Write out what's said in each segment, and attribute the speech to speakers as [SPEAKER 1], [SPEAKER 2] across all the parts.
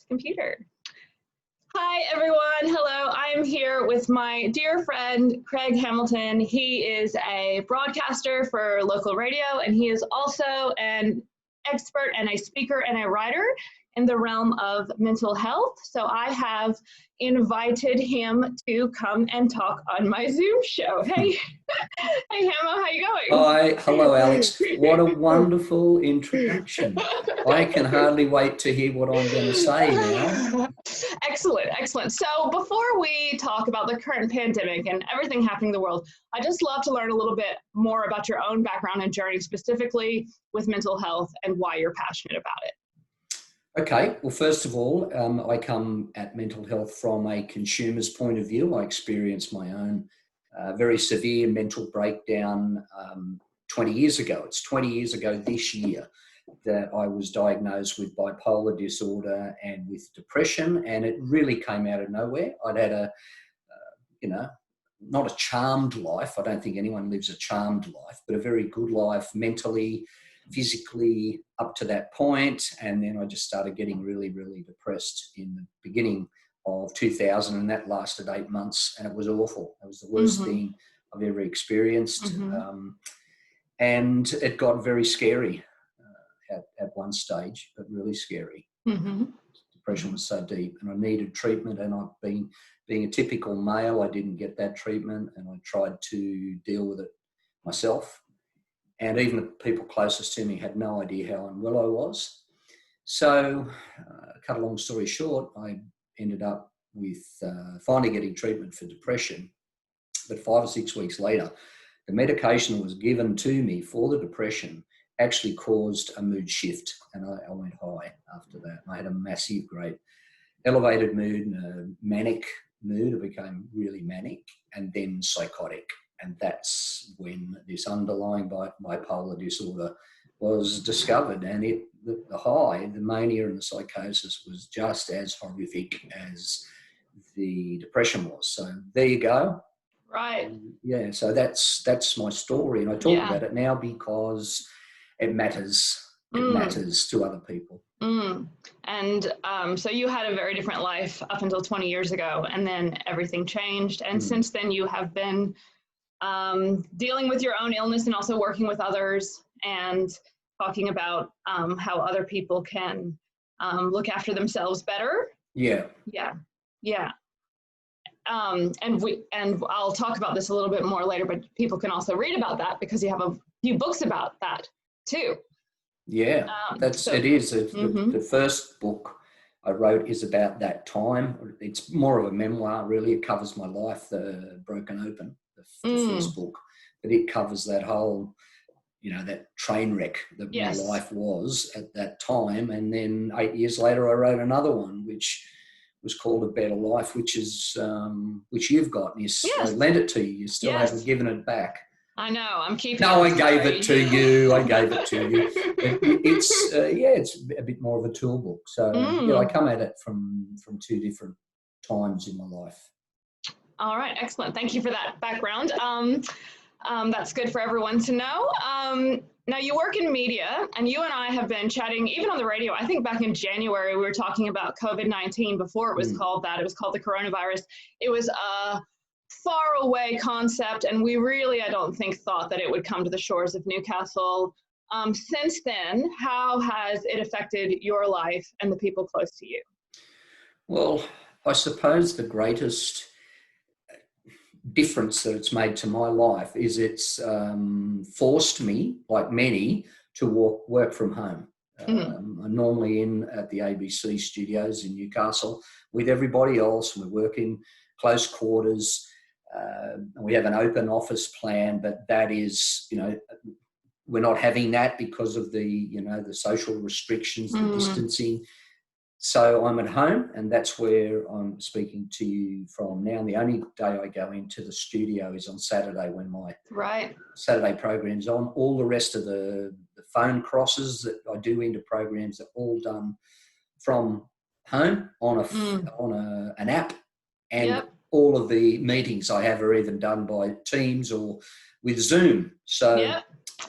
[SPEAKER 1] Computer. Hi, everyone. Hello. I'm here with my dear friend, Craig Hamilton. He is a broadcaster for local radio, and he is also an expert and a speaker and a writer in the realm of mental health. So I have invited him to come and talk on my Zoom show. Hey, hey, Hamo, how you going?
[SPEAKER 2] Hi, hello, Alex. What a wonderful introduction. I can hardly wait to hear what I'm going to say now.
[SPEAKER 1] Excellent, excellent. So before we talk about the current pandemic and everything happening in the world, I just love to learn a little bit more about your own background and journey, specifically with mental health and why you're passionate about it.
[SPEAKER 2] Okay, well, first of all, I come at mental health from a consumer's point of view. I experienced my own very severe mental breakdown 20 years ago. It's 20 years ago this year that I was diagnosed with bipolar disorder and with depression, and it really came out of nowhere. I'd had not a charmed life. I don't think anyone lives a charmed life, but a very good life mentally, physically up to that point. And then I just started getting really, really depressed in the beginning of 2000, and that lasted 8 months, and it was awful. It was the worst thing I've ever experienced. And it got very scary at one stage, but really scary. Depression was so deep, and I needed treatment, and being a typical male, I didn't get that treatment, and I tried to deal with it myself. And even the people closest to me had no idea how unwell I was. So, cut a long story short, I ended up with finally getting treatment for depression. But 5 or 6 weeks later, the medication that was given to me for the depression actually caused a mood shift, and I went high after that. I had a massive, great elevated mood and a manic mood. I became really manic and then psychotic. And that's when this underlying bipolar disorder was discovered. And the high, the mania and the psychosis was just as horrific as the depression was. So there you go.
[SPEAKER 1] Right.
[SPEAKER 2] Yeah, so that's my story. And I talk about it now because it matters. It matters to other people.
[SPEAKER 1] And so you had a very different life up until 20 years ago, and then everything changed. And since then you have been dealing with your own illness and also working with others and talking about how other people can look after themselves better.
[SPEAKER 2] Yeah.
[SPEAKER 1] And I'll talk about this a little bit more later, but people can also read about that because you have a few books about that too.
[SPEAKER 2] Yeah, it is. The first book I wrote is about that time. It's more of a memoir, really. It covers my life, the Broken Open, the first book. But it covers that whole, that train wreck that my life was at that time. And then 8 years later, I wrote another one, which was called A Better Life, which which you've got. And I lent it to you. You still haven't given it back.
[SPEAKER 1] I know. I'm keeping.
[SPEAKER 2] No, I gave it to you. It's a bit more of a tool book. So I come at it from 2 different times in my life.
[SPEAKER 1] All right, excellent. Thank you for that background. That's good for everyone to know. Now you work in media, and you and I have been chatting even on the radio. I think back in January we were talking about COVID-19 before it was called that. It was called the coronavirus. It was a far away concept, and we really, I don't think, thought that it would come to the shores of Newcastle. Since then, how has it affected your life and the people close to you?
[SPEAKER 2] Well, I suppose the greatest difference that it's made to my life is it's forced me, like many, to work from home. I'm normally at the ABC studios in Newcastle with everybody else. We work in close quarters. We have an open office plan, but that is, we're not having that because of the social restrictions, the distancing. So I'm at home, and that's where I'm speaking to you from now. And the only day I go into the studio is on Saturday when my Saturday program's on. All the rest of the phone crosses that I do into programs are all done from home on an app, and all of the meetings I have are even done by Teams or with Zoom. So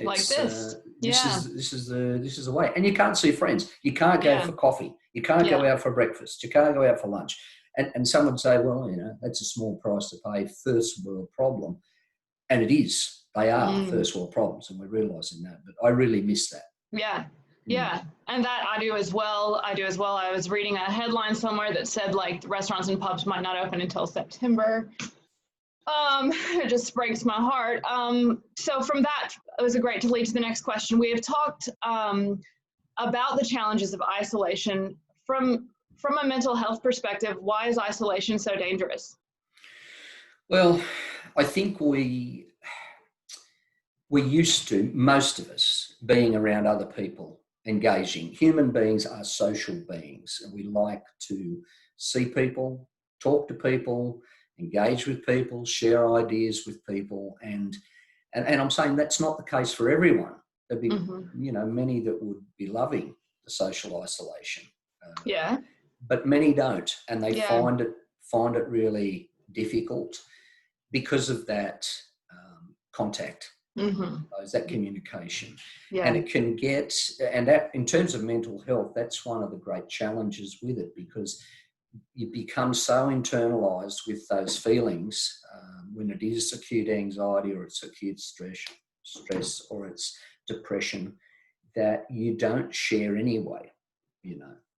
[SPEAKER 1] like this.
[SPEAKER 2] This is the way. And you can't see friends. You can't go for coffee. You can't go out for breakfast. You can't go out for lunch. And some would say, well, that's a small price to pay, first world problem. And it is. They are first world problems, and we're realising that. But I really miss that.
[SPEAKER 1] Yeah. Yeah. And that I do as well. I was reading a headline somewhere that said like restaurants and pubs might not open until September. It just breaks my heart. So from that, it was great to lead to the next question. We have talked about the challenges of isolation. From a mental health perspective, why is isolation so dangerous?
[SPEAKER 2] Well, I think we're used to, most of us, being around other people, engaging. Human beings are social beings, and we like to see people, talk to people, engage with people, share ideas with people. And I'm saying that's not the case for everyone. There'd be, many that would be loving the social isolation. But many don't, and they find it really difficult because of that contact, that communication. And it can get, and that in terms of mental health, that's one of the great challenges with it, because you become so internalized with those feelings when it is acute anxiety or it's acute stress or it's depression, that you don't share anyway.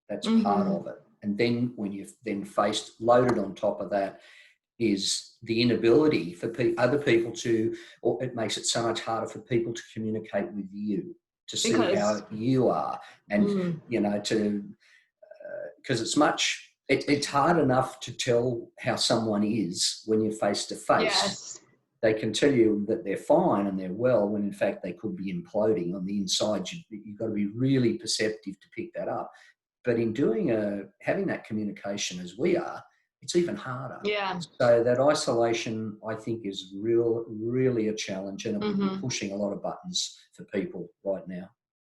[SPEAKER 2] That's part of it. And then when you've then loaded on top of that is the inability for other people or it makes it so much harder for people to communicate with you, to see how you are, and because it's hard enough to tell how someone is when you're face to face. They can tell you that they're fine and they're well, when in fact they could be imploding on the inside. You've got to be really perceptive to pick that up. But in having that communication as we are, it's even harder. So that isolation, I think, is really a challenge, and it will be pushing a lot of buttons for people right now.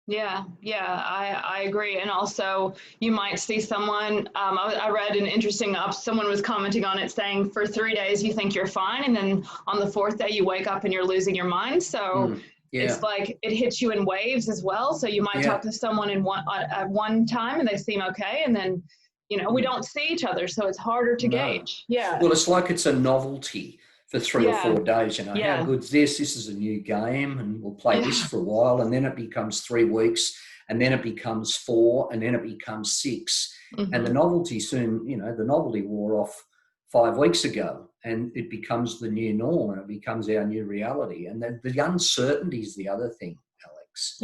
[SPEAKER 2] I agree. And also, you might see someone, I read an interesting someone was commenting on it saying for 3 days you think you're fine, and then on the 4th day you wake up and you're losing your mind. So it's like it hits you in waves as well. So you might talk to someone at one time and they seem okay, and then we don't see each other, so it's harder to gauge. Well, it's like it's a novelty for 3 or 4 days. How good's this? This is a new game, and we'll play this for a while, and then it becomes 3 weeks, and then it becomes 4, and then it becomes 6. And the novelty soon, the novelty wore off 5 weeks ago, and it becomes the new norm, and it becomes our new reality. And the uncertainty is the other thing, Alex.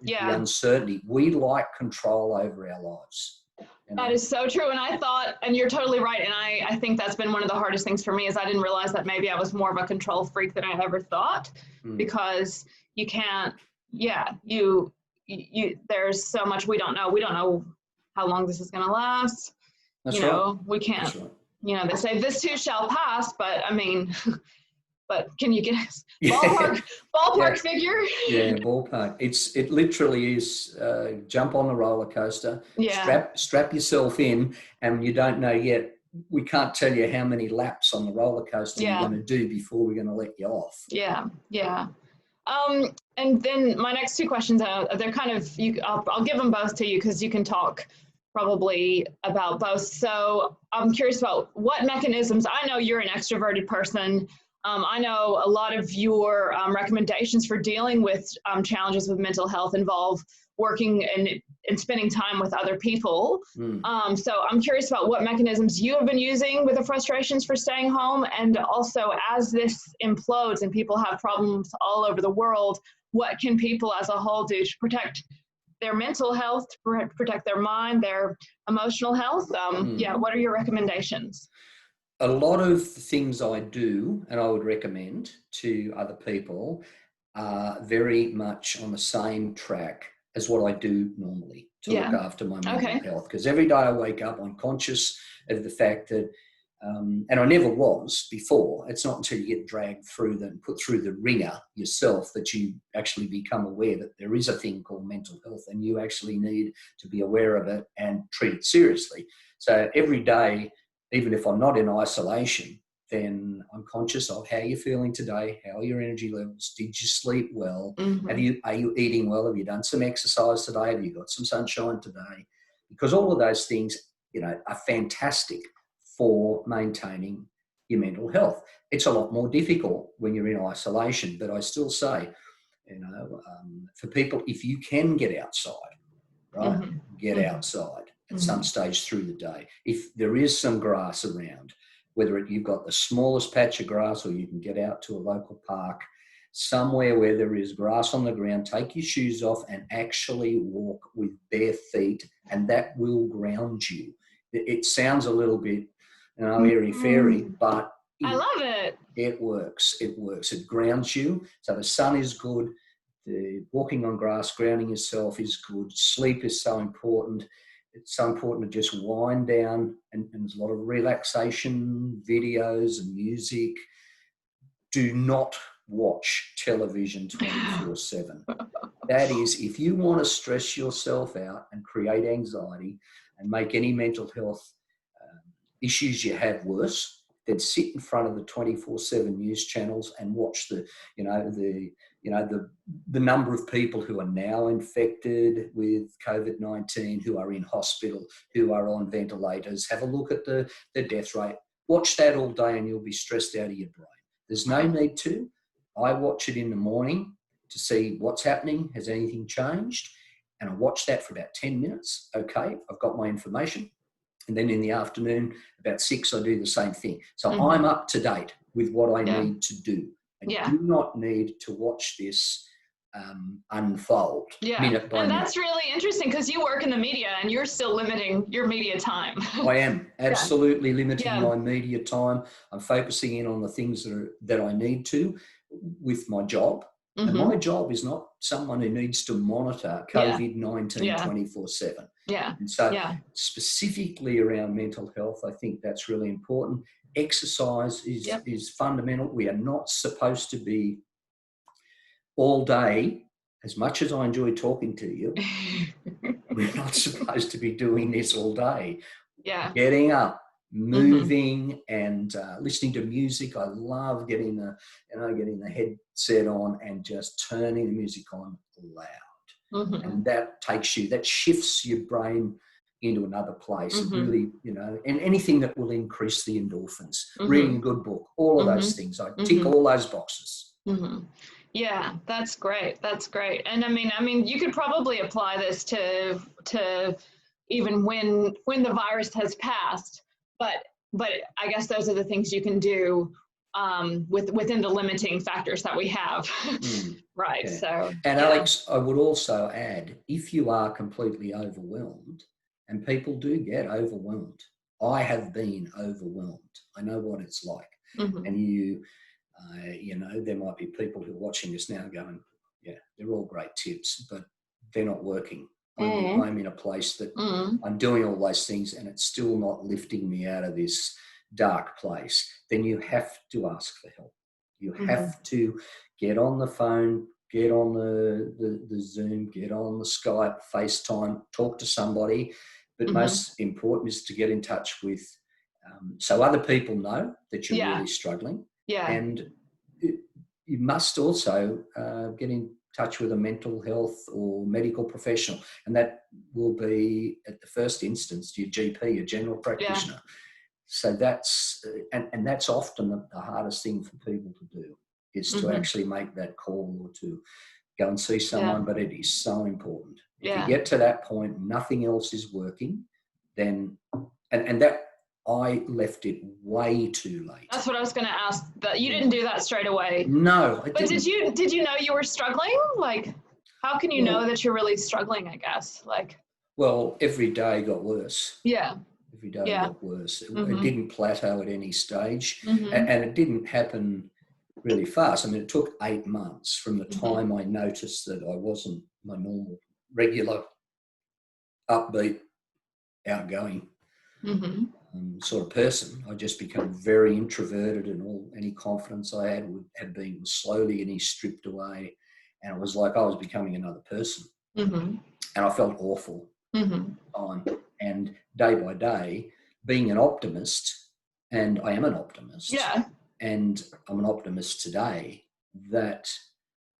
[SPEAKER 2] The uncertainty. We like control over our lives.
[SPEAKER 1] That is so true. And you're totally right. And I think that's been one of the hardest things for me, is I didn't realize that maybe I was more of a control freak than I ever thought, because you can't, you there's so much we don't know. We don't know how long this is going to last.
[SPEAKER 2] That's right.
[SPEAKER 1] We can't, they say this too shall pass, but I mean, but can you get a ballpark figure?
[SPEAKER 2] Ballpark. It literally is jump on the roller coaster, strap yourself in, and you don't know yet. We can't tell you how many laps on the roller coaster you're going to do before we're going to let you off.
[SPEAKER 1] And then my next 2 questions they're kind of I'll give them both to you because you can talk probably about both. So I'm curious about what mechanisms. I know you're an extroverted person. I know a lot of your recommendations for dealing with challenges with mental health involve working and spending time with other people. So I'm curious about what mechanisms you have been using with the frustrations for staying home, and also as this implodes and people have problems all over the world, what can people as a whole do to protect their mental health, protect their mind, their emotional health? What are your recommendations?
[SPEAKER 2] A lot of the things I do and I would recommend to other people are very much on the same track as what I do normally to look after my mental health. Because every day I wake up, I'm conscious of the fact that, and I never was before, it's not until you get dragged through put through the ringer yourself that you actually become aware that there is a thing called mental health, and you actually need to be aware of it and treat it seriously. So every day, even if I'm not in isolation, then I'm conscious of how you're feeling today, how are your energy levels, did you sleep well, are you eating well, have you done some exercise today, have you got some sunshine today, because all of those things, are fantastic for maintaining your mental health. It's a lot more difficult when you're in isolation, but I still say, for people, if you can get outside, right, get outside at some stage through the day. If there is some grass around, whether you've got the smallest patch of grass or you can get out to a local park, somewhere where there is grass on the ground, take your shoes off and actually walk with bare feet, and that will ground you. It sounds a little bit, airy-fairy, but
[SPEAKER 1] I love it.
[SPEAKER 2] It works. It works. It grounds you. So the sun is good. The walking on grass, grounding yourself is good. Sleep is so important. It's so important to just wind down, and there's a lot of relaxation videos and music. Do not watch television 24/7. That is, if you want to stress yourself out and create anxiety and make any mental health issues you have worse, then sit in front of the 24/7 news channels and watch the number of people who are now infected with COVID-19, who are in hospital, who are on ventilators. Have a look at the death rate. Watch that all day and you'll be stressed out of your brain. There's no need to. I watch it in the morning to see what's happening. Has anything changed? And I watch that for about 10 minutes. Okay, I've got my information. And then in the afternoon, about 6, I do the same thing. So I'm up to date with what I need to do. I do not need to watch this unfold minute by minute.
[SPEAKER 1] And that's really interesting because you work in the media and you're still limiting your media time.
[SPEAKER 2] I am absolutely limiting my media time. I'm focusing in on the things that I need to with my job. And my job is not someone who needs to monitor COVID-19 24/7.
[SPEAKER 1] Yeah.
[SPEAKER 2] And so specifically around mental health, I think that's really important. Exercise is fundamental. We are not supposed to be all day, as much as I enjoy talking to you, we're not supposed to be doing this all day.
[SPEAKER 1] Yeah.
[SPEAKER 2] Getting up, moving, and listening to music. I love getting the headset on and just turning the music on loud. And that shifts your brain into another place. It really, and anything that will increase the endorphins, reading a good book, all of those things. I tick all those boxes.
[SPEAKER 1] Yeah, that's great. That's great. And I mean, you could probably apply this to even when the virus has passed, but I guess those are the things you can do within the limiting factors that we have. Right. Yeah. So,
[SPEAKER 2] and Alex, I would also add, if you are completely overwhelmed, and people do get overwhelmed, I have been overwhelmed. I know what it's like. And there might be people who are watching this now going, they're all great tips, but they're not working. I'm in a place that I'm doing all those things and it's still not lifting me out of this dark place. Then you have to ask for help. You have to get on the phone, get on the Zoom, get on the Skype, FaceTime, talk to somebody. But most important is to get in touch with, so other people know that you're really struggling. Yeah. And you must also get in touch with a mental health or medical professional. And that will be, at the first instance, your GP, your general practitioner. Yeah. So that's, and that's often the hardest thing for people to do, is to actually make that call or to go and see someone, but it is so important. If you get to that point, nothing else is working, then, and that, I left it way too late.
[SPEAKER 1] That's what I was going to ask. That you didn't do that straight away.
[SPEAKER 2] No, I
[SPEAKER 1] didn't. But did you know you were struggling? Like, how can you know that you're really struggling, I guess? Like,
[SPEAKER 2] well, every day got worse.
[SPEAKER 1] Yeah.
[SPEAKER 2] Every day got worse. It didn't plateau at any stage. And it didn't happen really fast. I mean, it took 8 months from the time I noticed that I wasn't my normal, regular, upbeat, outgoing sort of person. I just became very introverted, and any confidence I had been slowly stripped away, and it was like I was becoming another person. And I felt awful. And day by day, being an optimist, and I am an optimist, and I'm an optimist today, that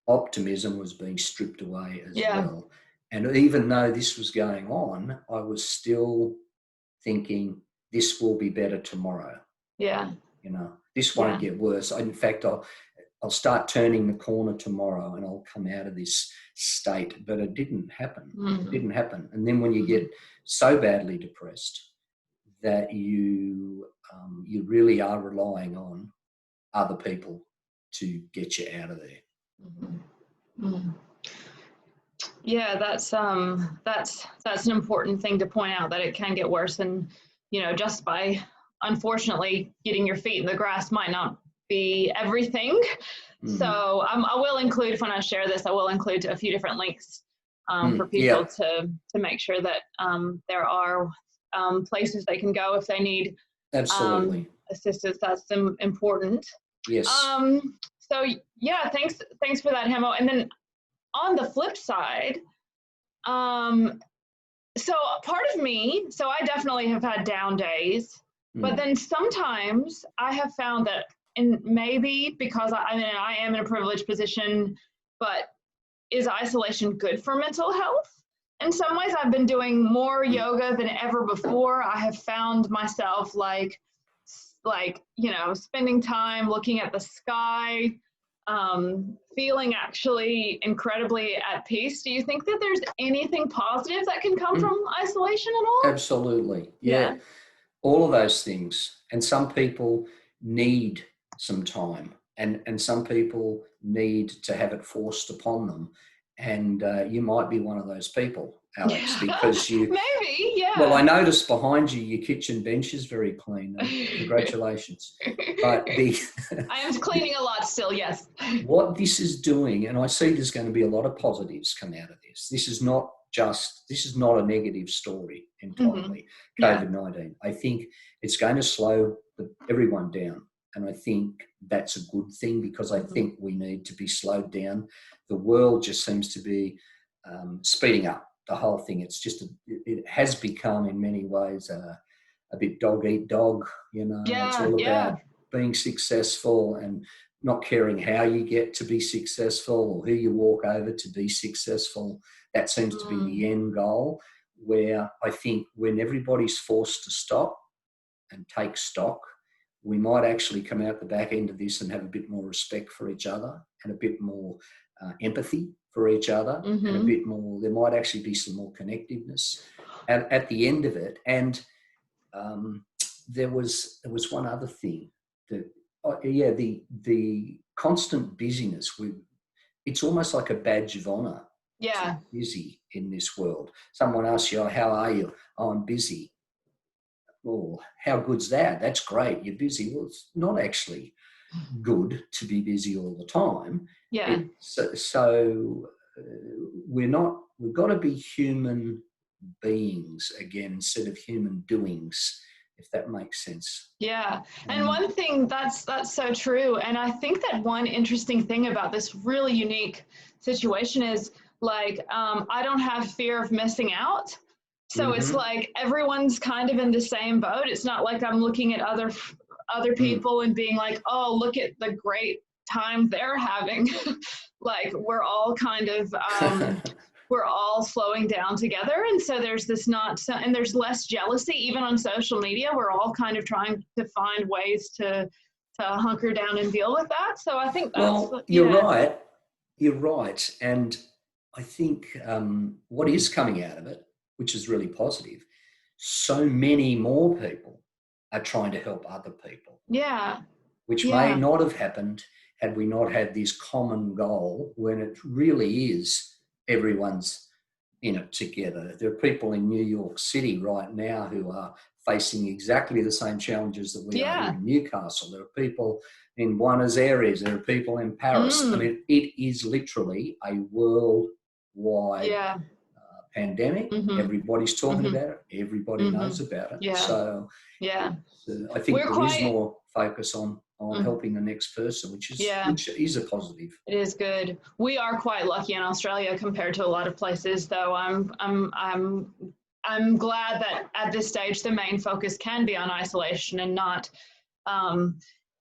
[SPEAKER 2] optimism was being stripped away as well. And even though this was going on, I was still thinking, this will be better tomorrow.
[SPEAKER 1] Yeah.
[SPEAKER 2] You know, this won't get worse. In fact, I'll start turning the corner tomorrow and I'll come out of this state. But it didn't happen. It didn't happen. And then when you get so badly depressed that you really are relying on other people to get you out of there.
[SPEAKER 1] Yeah, that's an important thing to point out, that it can get worse, and just by, unfortunately, getting your feet in the grass might not be everything. So I will include, when I share this, I will include a few different links for people to make sure that there are places they can go if they need assistance. That's important.
[SPEAKER 2] Yes.
[SPEAKER 1] So yeah, thanks for that, Hemo. And then on the flip side, so part of me, so I definitely have had down days, but then sometimes I have found that, and maybe because I am in a privileged position, but is isolation good for mental health? In some ways, I've been doing more yoga than ever before. I have found myself like spending time looking at the sky, feeling actually incredibly at peace. Do you think that there's anything positive that can come from isolation at all?
[SPEAKER 2] Absolutely. Yeah. All of those things. And some people need some time, and some people need to have it forced upon them. And you might be one of those people, Alex, because you...
[SPEAKER 1] Maybe, yeah.
[SPEAKER 2] Well, I noticed behind you, your kitchen bench is very clean. Congratulations. But
[SPEAKER 1] I am cleaning a lot still, yes.
[SPEAKER 2] What this is doing, and I see there's going to be a lot of positives come out of this. This is not a negative story entirely, COVID-19. I think it's going to slow everyone down. And I think that's a good thing, because I think we need to be slowed down. The world just seems to be speeding up, the whole thing. It's just, it has become in many ways a bit dog eat dog, it's all about being successful and not caring how you get to be successful or who you walk over to be successful. That seems to be the end goal, where I think when everybody's forced to stop and take stock, we might actually come out the back end of this and have a bit more respect for each other and a bit more empathy for each other, and a bit more, there might actually be some more connectiveness at the end of it. And there was one other thing, that the constant busyness. It's almost like a badge of honor.
[SPEAKER 1] Yeah.
[SPEAKER 2] To be busy in this world. Someone asks you, how are you? Oh, I'm busy. Well, how good's that? That's great. You're busy. Well, it's not actually good to be busy all the time.
[SPEAKER 1] Yeah.
[SPEAKER 2] We've got to be human beings again instead of human doings, if that makes sense.
[SPEAKER 1] Yeah. And one thing that's so true. And I think that one interesting thing about this really unique situation is, like, I don't have fear of missing out. So it's like everyone's kind of in the same boat. It's not like I'm looking at other people and being like, oh, look at the great time they're having. Like, we're all kind of, we're all slowing down together. And so there's this and there's less jealousy, even on social media. We're all kind of trying to find ways to hunker down and deal with that. So I think that's...
[SPEAKER 2] Well, you're right. You're right. And I think what is coming out of it, which is really positive, so many more people are trying to help other people.
[SPEAKER 1] Yeah.
[SPEAKER 2] Which may not have happened had we not had this common goal, when it really is everyone's in it together. There are people in New York City right now who are facing exactly the same challenges that we are in Newcastle. There are people in Buenos Aires. There are people in Paris. I mean, it is literally a worldwide pandemic. Everybody's talking about it. Everybody knows about it. So I think there is more focus on helping the next person, which is a positive.
[SPEAKER 1] It is good. We are quite lucky in Australia compared to a lot of places, though. I'm glad that at this stage the main focus can be on isolation and not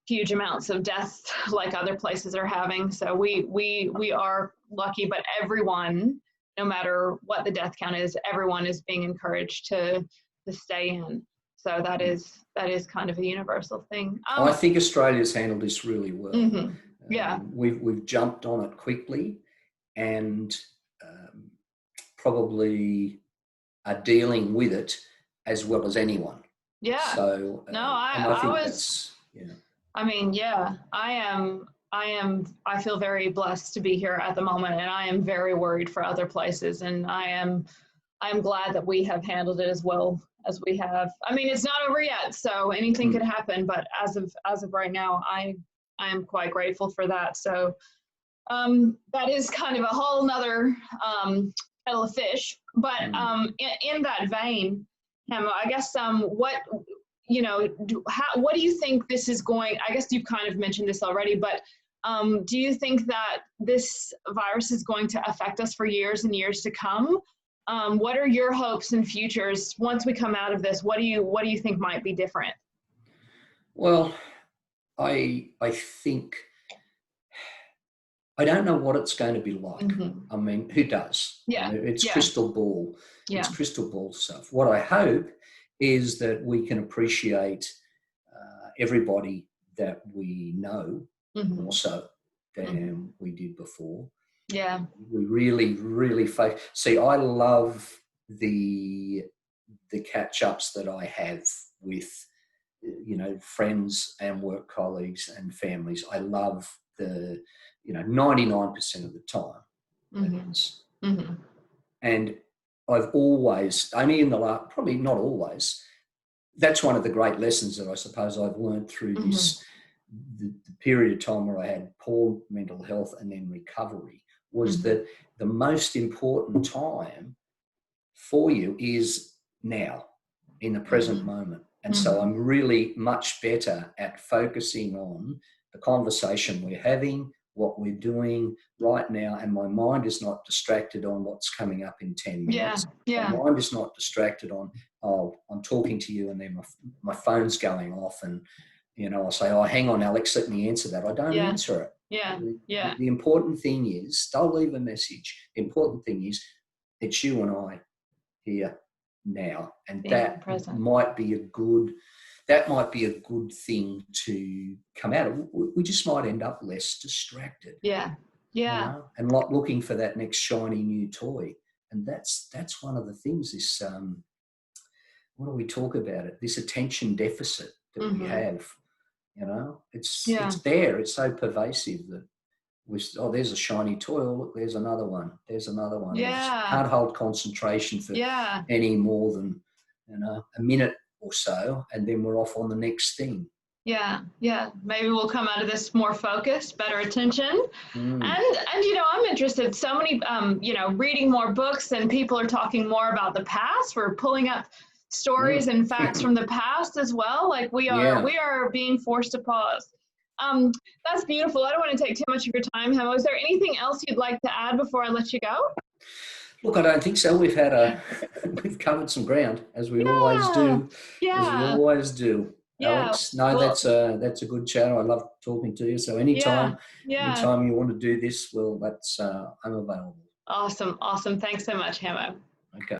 [SPEAKER 1] huge amounts of death like other places are having. So we are lucky, but everyone no matter what the death count is, everyone is being encouraged to stay in. So that is kind of a universal thing.
[SPEAKER 2] I think Australia's handled this really well.
[SPEAKER 1] Mm-hmm. Yeah.
[SPEAKER 2] We've jumped on it quickly, and probably are dealing with it as well as anyone.
[SPEAKER 1] Yeah.
[SPEAKER 2] So
[SPEAKER 1] no, I feel very blessed to be here at the moment, and I am very worried for other places, and I'm glad that we have handled it as well as we have. I mean, it's not over yet, so anything could happen, but as of right now, I am quite grateful for that. So that is kind of a whole nother kettle of fish. But in that vein, Hamo, I guess what do you think this is going? I guess you've kind of mentioned this already, but do you think that this virus is going to affect us for years and years to come? What are your hopes and futures once we come out of this? What do you think might be different?
[SPEAKER 2] Well, I think I don't know what it's going to be like. Mm-hmm. I mean, who does?
[SPEAKER 1] Yeah,
[SPEAKER 2] it's crystal ball.
[SPEAKER 1] Yeah.
[SPEAKER 2] It's crystal ball stuff. What I hope is that we can appreciate everybody that we know more so than we did before.
[SPEAKER 1] Yeah.
[SPEAKER 2] We really see, I love the catch-ups that I have with, friends and work colleagues and families. I love the, 99% of the time. And I've always, only in the last, probably not always, that's one of the great lessons that I suppose I've learned through this, the period of time where I had poor mental health and then recovery, was that the most important time for you is now, in the present moment. And so I'm really much better at focusing on the conversation we're having, what we're doing right now, and my mind is not distracted on what's coming up in 10 minutes.
[SPEAKER 1] Yeah.
[SPEAKER 2] My mind is not distracted on, I'm talking to you and then my phone's going off and, I say, hang on, Alex, let me answer that. I don't answer it.
[SPEAKER 1] Yeah.
[SPEAKER 2] The important thing is, don't leave a message. The important thing is, it's you and I here now. And that might be a good thing to come out of. We just might end up less distracted.
[SPEAKER 1] Yeah.
[SPEAKER 2] And not looking for that next shiny new toy. And that's one of the things, this, what do we talk about it? This attention deficit that we have, it's there. It's so pervasive that there's a shiny toy. Oh, look, there's another one. There's another one.
[SPEAKER 1] Yeah.
[SPEAKER 2] Can't hold concentration for any more than, a minute or so, and then we're off on the next thing.
[SPEAKER 1] Yeah. Maybe we'll come out of this more focused, better attention. And I'm interested. So many, reading more books, and people are talking more about the past. We're pulling up stories and facts from the past as well. Like we are being forced to pause. That's beautiful. I don't want to take too much of your time, Hamo. Is there anything else you'd like to add before I let you go?
[SPEAKER 2] Look, I don't think so. We've covered some ground, as we always do.
[SPEAKER 1] Yeah.
[SPEAKER 2] As we always do. Alex, that's a good chat. I love talking to you. So anytime you want to do this, I'm available.
[SPEAKER 1] Awesome. Thanks so much, Hamo.
[SPEAKER 2] Okay.